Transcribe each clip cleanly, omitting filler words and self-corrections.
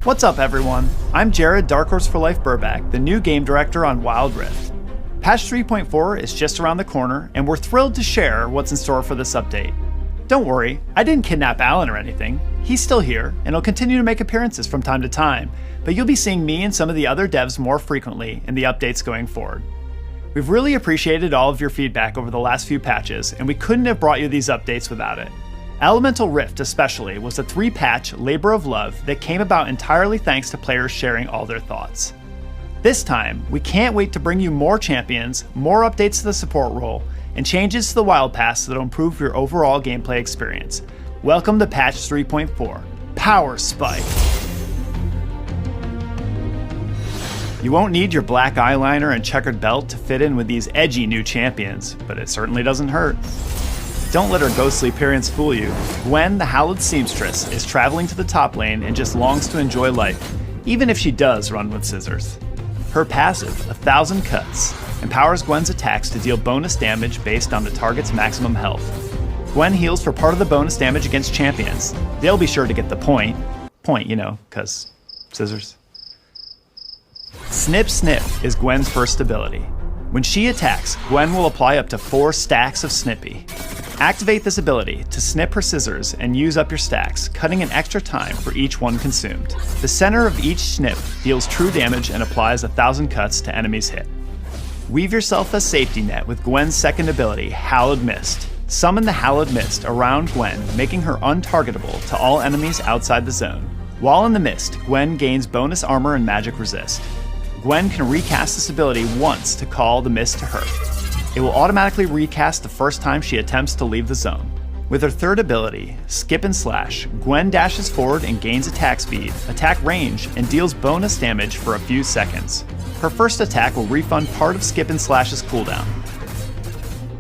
What's up, everyone? I'm Jared Dark Horse for Life Burback, the new game director on Wild Rift. Patch 3.4 is just around the corner, and we're thrilled to share what's in store for this update. Don't worry, I didn't kidnap Alan or anything. He's still here, and he'll continue to make appearances from time to time, but you'll be seeing me and some of the other devs more frequently in the updates going forward. We've really appreciated all of your feedback over the last few patches, and we couldn't have brought you these updates without it. Elemental Rift especially was a 3-patch labor of love that came about entirely thanks to players sharing all their thoughts. This time, we can't wait to bring you more champions, more updates to the support role, and changes to the Wild Pass that'll improve your overall gameplay experience. Welcome to Patch 3.4, Power Spike! You won't need your black eyeliner and checkered belt to fit in with these edgy new champions, but it certainly doesn't hurt. Don't let her ghostly appearance fool you. Gwen, the Hallowed Seamstress, is traveling to the top lane and just longs to enjoy life, even if she does run with scissors. Her passive, 1000 Cuts, empowers Gwen's attacks to deal bonus damage based on the target's maximum health. Gwen heals for part of the bonus damage against champions. They'll be sure to get the point. Point, you know, 'cause scissors. Snip Snip is Gwen's first ability. When she attacks, Gwen will apply up to 4 stacks of Snippy. Activate this ability to snip her scissors and use up your stacks, cutting an extra time for each one consumed. The center of each snip deals true damage and applies 1000 cuts to enemies hit. Weave yourself a safety net with Gwen's second ability, Hallowed Mist. Summon the Hallowed Mist around Gwen, making her untargetable to all enemies outside the zone. While in the mist, Gwen gains bonus armor and magic resist. Gwen can recast this ability once to call the mist to her. It will automatically recast the first time she attempts to leave the zone. With her third ability, Skip and Slash, Gwen dashes forward and gains attack speed, attack range, and deals bonus damage for a few seconds. Her first attack will refund part of Skip and Slash's cooldown.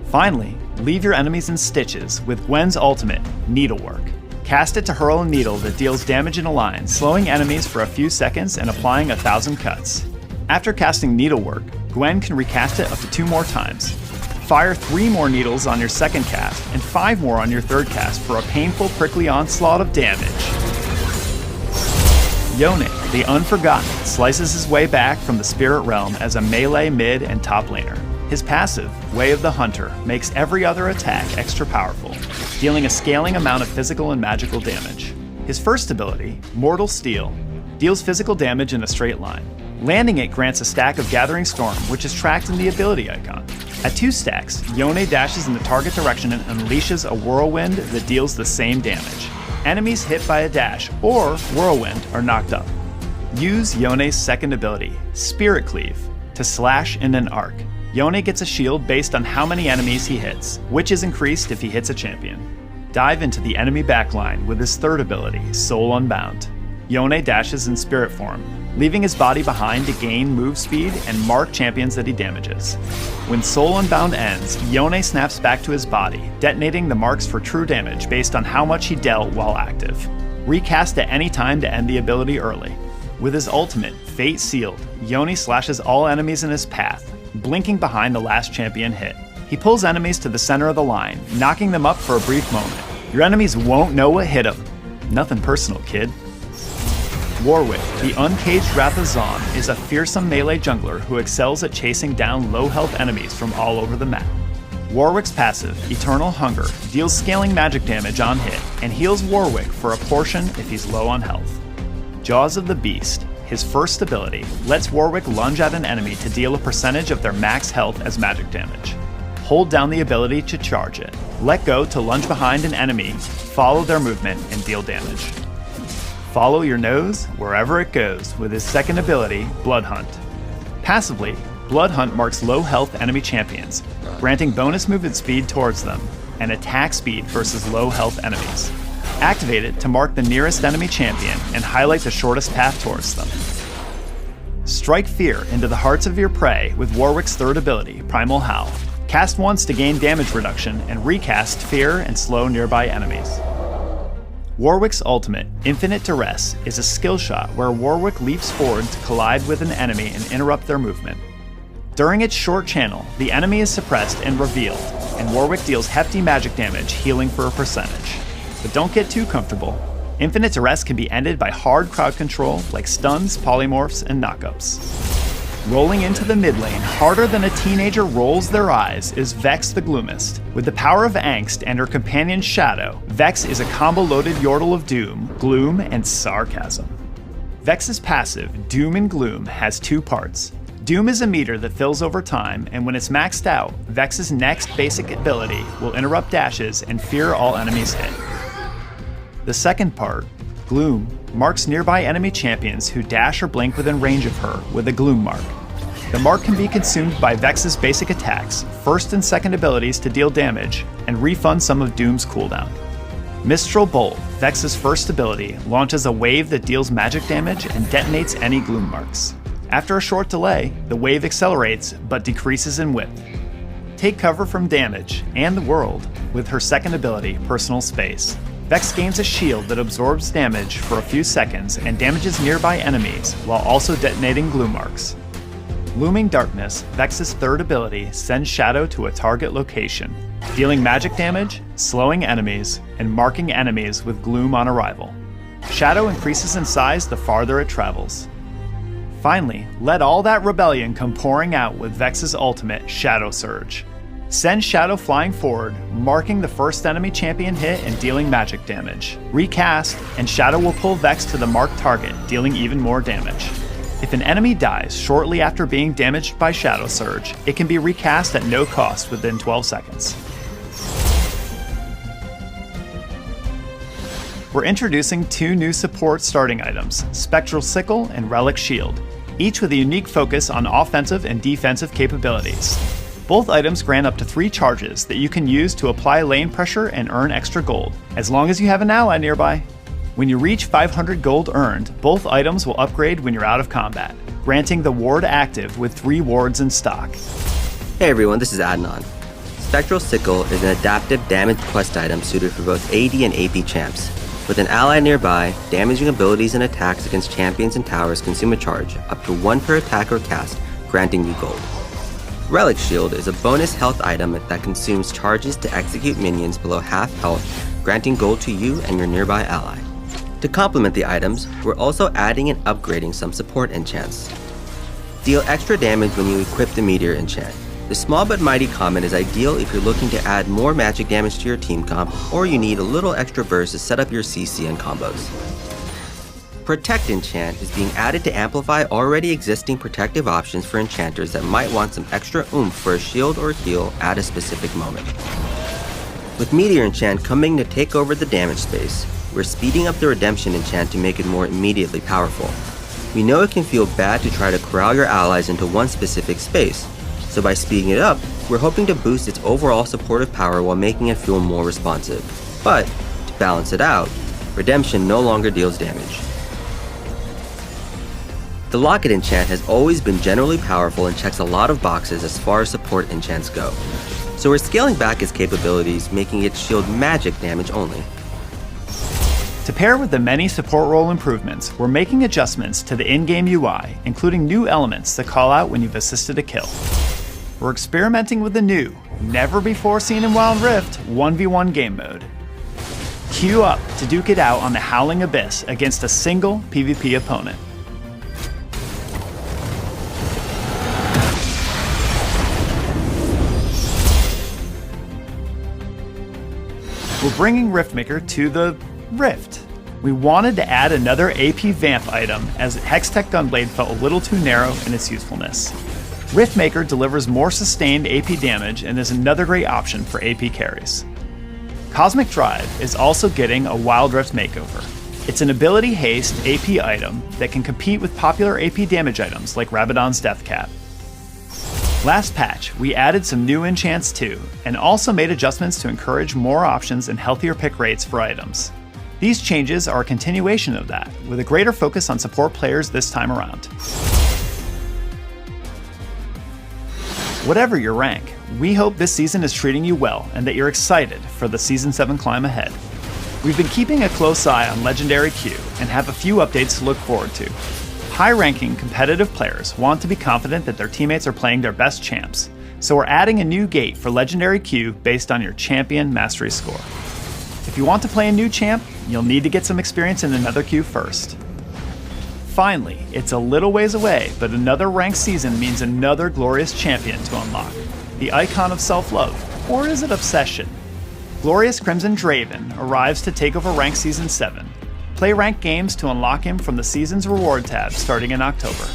Finally, leave your enemies in stitches with Gwen's ultimate, Needlework. Cast it to hurl a needle that deals damage in a line, slowing enemies for a few seconds and applying 1000 cuts. After casting Needlework, Gwen can recast it up to 2 more times. Fire 3 more needles on your second cast, and 5 more on your third cast for a painful prickly onslaught of damage. Yone, the Unforgotten, slices his way back from the spirit realm as a melee mid and top laner. His passive, Way of the Hunter, makes every other attack extra powerful, dealing a scaling amount of physical and magical damage. His first ability, Mortal Steel, deals physical damage in a straight line. Landing it grants a stack of Gathering Storm, which is tracked in the ability icon. At 2 stacks, Yone dashes in the target direction and unleashes a whirlwind that deals the same damage. Enemies hit by a dash or whirlwind are knocked up. Use Yone's second ability, Spirit Cleave, to slash in an arc. Yone gets a shield based on how many enemies he hits, which is increased if he hits a champion. Dive into the enemy backline with his third ability, Soul Unbound. Yone dashes in spirit form, leaving his body behind to gain move speed and mark champions that he damages. When Soul Unbound ends, Yone snaps back to his body, detonating the marks for true damage based on how much he dealt while active. Recast at any time to end the ability early. With his ultimate, Fate Sealed, Yone slashes all enemies in his path, blinking behind the last champion hit. He pulls enemies to the center of the line, knocking them up for a brief moment. Your enemies won't know what hit them. Nothing personal, kid. Warwick, the Uncaged Wrath of Zon, is a fearsome melee jungler who excels at chasing down low-health enemies from all over the map. Warwick's passive, Eternal Hunger, deals scaling magic damage on hit, and heals Warwick for a portion if he's low on health. Jaws of the Beast, his first ability, lets Warwick lunge at an enemy to deal a percentage of their max health as magic damage. Hold down the ability to charge it. Let go to lunge behind an enemy, follow their movement, and deal damage. Follow your nose wherever it goes with his second ability, Blood Hunt. Passively, Blood Hunt marks low health enemy champions, granting bonus movement speed towards them, and attack speed versus low health enemies. Activate it to mark the nearest enemy champion and highlight the shortest path towards them. Strike fear into the hearts of your prey with Warwick's third ability, Primal Howl. Cast once to gain damage reduction and recast fear and slow nearby enemies. Warwick's ultimate, Infinite Duress, is a skill shot where Warwick leaps forward to collide with an enemy and interrupt their movement. During its short channel, the enemy is suppressed and revealed, and Warwick deals hefty magic damage, healing for a percentage. But don't get too comfortable. Infinite Duress can be ended by hard crowd control like stuns, polymorphs, and knockups. Rolling into the mid lane harder than a teenager rolls their eyes is Vex the Gloomist. With the power of Angst and her companion Shadow, Vex is a combo-loaded yordle of doom, gloom, and sarcasm. Vex's passive, Doom and Gloom, has two parts. Doom is a meter that fills over time, and when it's maxed out, Vex's next basic ability will interrupt dashes and fear all enemies hit. The second part, Gloom, marks nearby enemy champions who dash or blink within range of her with a Gloom mark. The mark can be consumed by Vex's basic attacks, first and second abilities to deal damage, and refund some of Doom's cooldown. Mistral Bolt, Vex's first ability, launches a wave that deals magic damage and detonates any Gloom marks. After a short delay, the wave accelerates but decreases in width. Take cover from damage and the world with her second ability, Personal Space. Vex gains a shield that absorbs damage for a few seconds and damages nearby enemies while also detonating Gloom marks. Looming Darkness, Vex's third ability, sends Shadow to a target location, dealing magic damage, slowing enemies, and marking enemies with Gloom on arrival. Shadow increases in size the farther it travels. Finally, let all that rebellion come pouring out with Vex's ultimate, Shadow Surge. Send Shadow flying forward, marking the first enemy champion hit and dealing magic damage. Recast, and Shadow will pull Vex to the marked target, dealing even more damage. If an enemy dies shortly after being damaged by Shadow Surge, it can be recast at no cost within 12 seconds. We're introducing two new support starting items, Spectral Sickle and Relic Shield, each with a unique focus on offensive and defensive capabilities. Both items grant up to 3 charges that you can use to apply lane pressure and earn extra gold, as long as you have an ally nearby. When you reach 500 gold earned, both items will upgrade when you're out of combat, granting the ward active with 3 wards in stock. Hey everyone, this is Adnan. Spectral Sickle is an adaptive damage quest item suited for both AD and AP champs. With an ally nearby, damaging abilities and attacks against champions and towers consume a charge, up to 1 per attack or cast, granting you gold. Relic Shield is a bonus health item that consumes charges to execute minions below half health, granting gold to you and your nearby ally. To complement the items, we're also adding and upgrading some support enchants. Deal extra damage when you equip the Meteor enchant. The small but mighty comment is ideal if you're looking to add more magic damage to your team comp, or you need a little extra burst to set up your CC and combos. Protect enchant is being added to amplify already existing protective options for enchanters that might want some extra oomph for a shield or heal at a specific moment. With Meteor enchant coming to take over the damage space, we're speeding up the redemption enchant to make it more immediately powerful. We know it can feel bad to try to corral your allies into one specific space, so by speeding it up, we're hoping to boost its overall supportive power while making it feel more responsive. But, to balance it out, redemption no longer deals damage. The Locket enchant has always been generally powerful and checks a lot of boxes as far as support enchants go. So we're scaling back its capabilities, making it shield magic damage only. To pair with the many support role improvements, we're making adjustments to the in-game UI, including new elements that call out when you've assisted a kill. We're experimenting with the new, never-before-seen in Wild Rift, 1v1 game mode. Queue up to duke it out on the Howling Abyss against a single PvP opponent. We're bringing Riftmaker to the Rift. We wanted to add another AP Vamp item as Hextech Gunblade felt a little too narrow in its usefulness. Riftmaker delivers more sustained AP damage and is another great option for AP carries. Cosmic Drive is also getting a Wild Rift makeover. It's an ability haste AP item that can compete with popular AP damage items like Rabadon's Death Cap. Last patch, we added some new enchants too, and also made adjustments to encourage more options and healthier pick rates for items. These changes are a continuation of that, with a greater focus on support players this time around. Whatever your rank, we hope this season is treating you well and that you're excited for the Season 7 climb ahead. We've been keeping a close eye on Legendary Queue and have a few updates to look forward to. High-ranking competitive players want to be confident that their teammates are playing their best champs, so we're adding a new gate for Legendary Queue based on your champion mastery score. If you want to play a new champ, you'll need to get some experience in another queue first. Finally, it's a little ways away, but another ranked season means another glorious champion to unlock. The icon of self-love, or is it obsession? Glorious Crimson Draven arrives to take over ranked Season 7. Play ranked games to unlock him from the season's reward tab starting in October.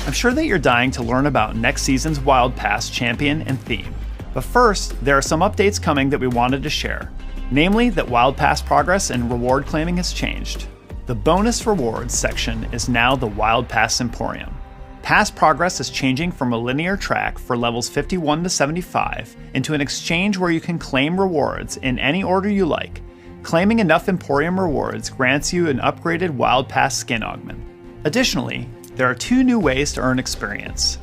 I'm sure that you're dying to learn about next season's Wild Pass champion and theme. But first, there are some updates coming that we wanted to share. Namely, that Wild Pass progress and reward claiming has changed. The bonus rewards section is now the Wild Pass Emporium. Pass progress is changing from a linear track for levels 51 to 75 into an exchange where you can claim rewards in any order you like. Claiming enough Emporium rewards grants you an upgraded Wild Pass skin augment. Additionally, there are 2 new ways to earn experience.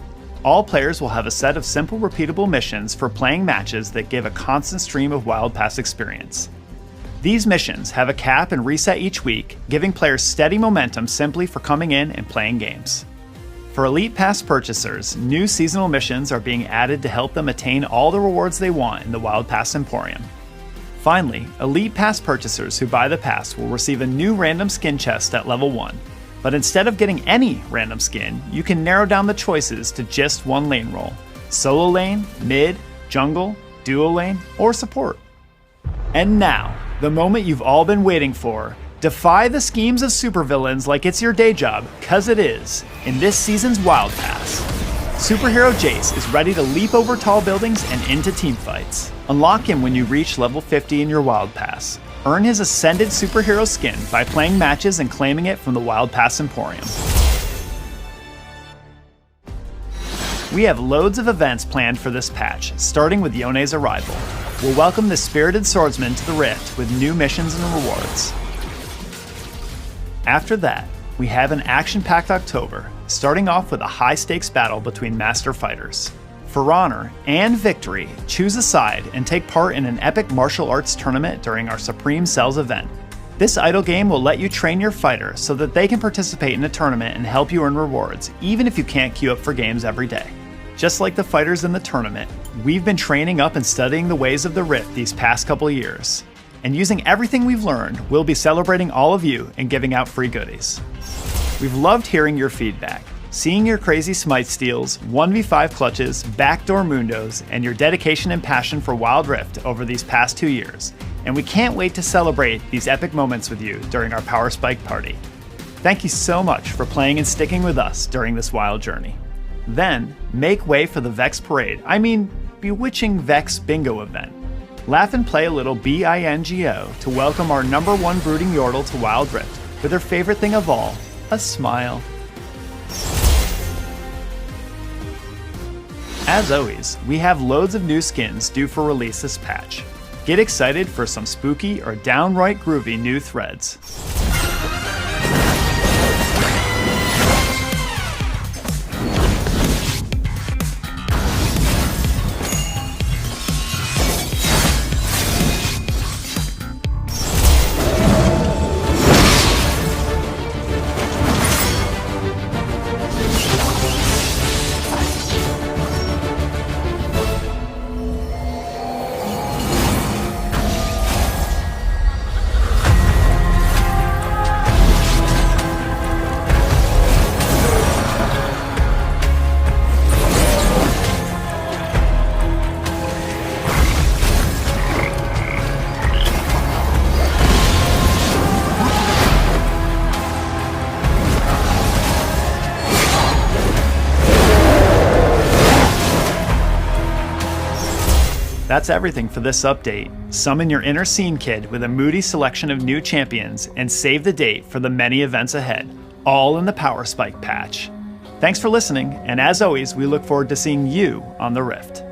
All players will have a set of simple repeatable missions for playing matches that give a constant stream of Wild Pass experience. These missions have a cap and reset each week, giving players steady momentum simply for coming in and playing games. For Elite Pass purchasers, new seasonal missions are being added to help them attain all the rewards they want in the Wild Pass Emporium. Finally, Elite Pass purchasers who buy the pass will receive a new random skin chest at level 1. But instead of getting any random skin, you can narrow down the choices to just one lane role: solo lane, mid, jungle, duo lane, or support. And now, the moment you've all been waiting for. Defy the schemes of supervillains like it's your day job, cause it is, in this season's Wild Pass. Superhero Jace is ready to leap over tall buildings and into teamfights. Unlock him when you reach level 50 in your Wild Pass. Earn his Ascended superhero skin by playing matches and claiming it from the Wild Pass Emporium. We have loads of events planned for this patch, starting with Yone's arrival. We'll welcome the Spirited Swordsman to the Rift with new missions and rewards. After that, we have an action-packed October, starting off with a high-stakes battle between master fighters. For honor and victory, choose a side and take part in an epic martial arts tournament during our Supreme Cells event. This idle game will let you train your fighter so that they can participate in a tournament and help you earn rewards, even if you can't queue up for games every day. Just like the fighters in the tournament, we've been training up and studying the ways of the Rift these past couple years. And using everything we've learned, we'll be celebrating all of you and giving out free goodies. We've loved hearing your feedback. Seeing your crazy smite steals, 1v5 clutches, backdoor mundos, and your dedication and passion for Wild Rift over these past 2 years, and we can't wait to celebrate these epic moments with you during our Power Spike party. Thank you so much for playing and sticking with us during this wild journey. Then, make way for the Vex Parade, Bewitching Vex Bingo event. Laugh and play a little BINGO to welcome our #1 brooding Yordle to Wild Rift, with her favorite thing of all, a smile. As always, we have loads of new skins due for release this patch. Get excited for some spooky or downright groovy new threads. That's everything for this update. Summon your inner scene kid with a moody selection of new champions and save the date for the many events ahead, all in the Power Spike patch. Thanks for listening, and as always, we look forward to seeing you on the Rift.